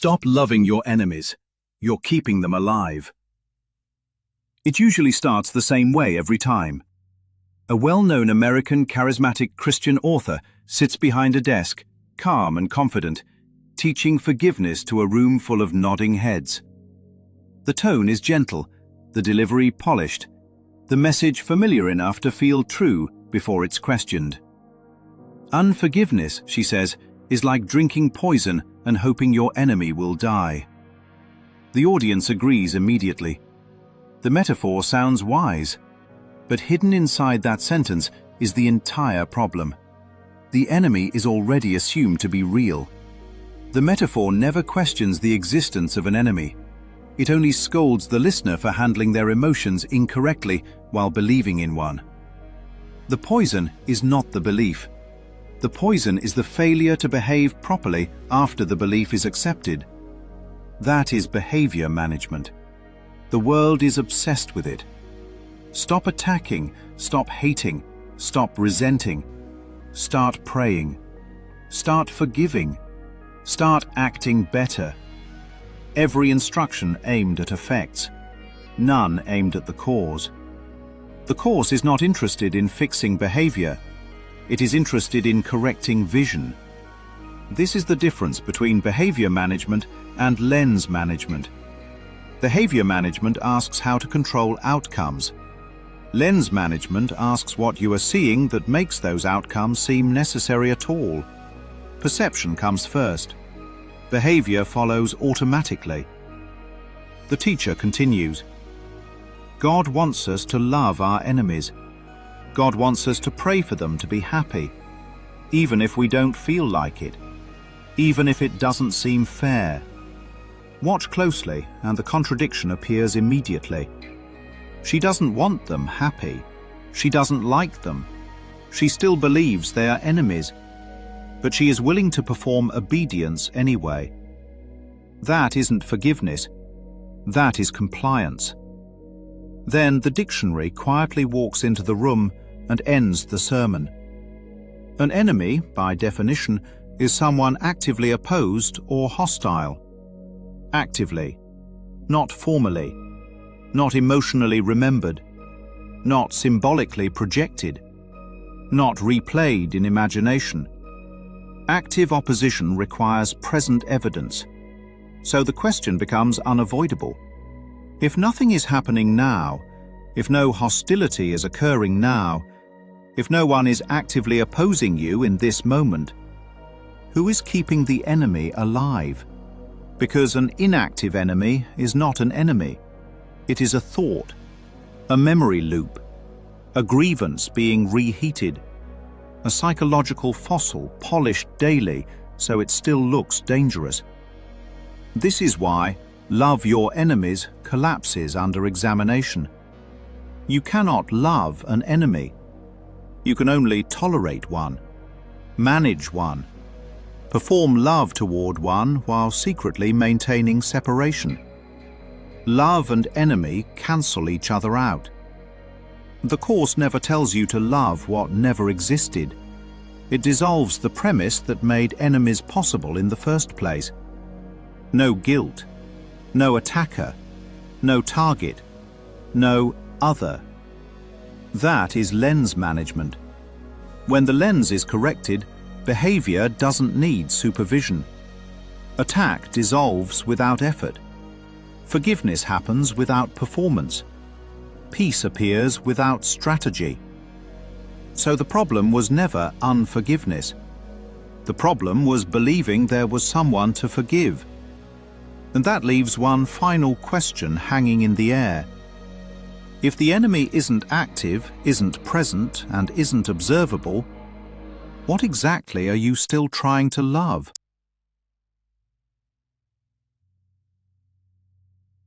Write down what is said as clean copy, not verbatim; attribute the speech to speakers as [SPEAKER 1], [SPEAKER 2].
[SPEAKER 1] Stop loving your enemies. You're keeping them alive. It usually starts the same way every time. A well-known American charismatic Christian author sits behind a desk, calm and confident, teaching forgiveness to a room full of nodding heads. The tone is gentle, the delivery polished, the message familiar enough to feel true before it's questioned. Unforgiveness, she says, is like drinking poison and hoping your enemy will die. The audience agrees immediately. The metaphor sounds wise, but hidden inside that sentence is the entire problem. The enemy is already assumed to be real. The metaphor never questions the existence of an enemy. It only scolds the listener for handling their emotions incorrectly while believing in one. The poison is not the belief. The poison is the failure to behave properly after the belief is accepted. That is behavior management. The world is obsessed with it. Stop attacking, stop hating, stop resenting. Start praying. Start forgiving. Start acting better. Every instruction aimed at effects, none aimed at the cause. The course is not interested in fixing behavior. It is interested in correcting vision. This is the difference between behavior management and lens management. Behavior management asks how to control outcomes. Lens management asks what you are seeing that makes those outcomes seem necessary at all. Perception comes first. Behavior follows automatically. The teacher continues. God wants us to love our enemies. God wants us to pray for them to be happy, even if we don't feel like it, even if it doesn't seem fair. Watch closely, and the contradiction appears immediately. She doesn't want them happy. She doesn't like them. She still believes they are enemies, but she is willing to perform obedience anyway. That isn't forgiveness. That is compliance. Then the dictionary quietly walks into the room and ends the sermon. An enemy, by definition, is someone actively opposed or hostile. Actively, not formally, not emotionally remembered, not symbolically projected, not replayed in imagination. Active opposition requires present evidence, so the question becomes unavoidable. If nothing is happening now, if no hostility is occurring now, if no one is actively opposing you in this moment, who is keeping the enemy alive? Because an inactive enemy is not an enemy. It is a thought, a memory loop, a grievance being reheated, a psychological fossil polished daily so it still looks dangerous. This is why love your enemies collapses under examination. You cannot love an enemy. You can only tolerate one, manage one, perform love toward one while secretly maintaining separation. Love and enemy cancel each other out. The Course never tells you to love what never existed. It dissolves the premise that made enemies possible in the first place. No guilt, no attacker, no target, no other. That is lens management. When the lens is corrected, behavior doesn't need supervision. Attack dissolves without effort. Forgiveness happens without performance. Peace appears without strategy. So the problem was never unforgiveness. The problem was believing there was someone to forgive. And that leaves one final question hanging in the air. If the enemy isn't active, isn't present, and isn't observable, what exactly are you still trying to love?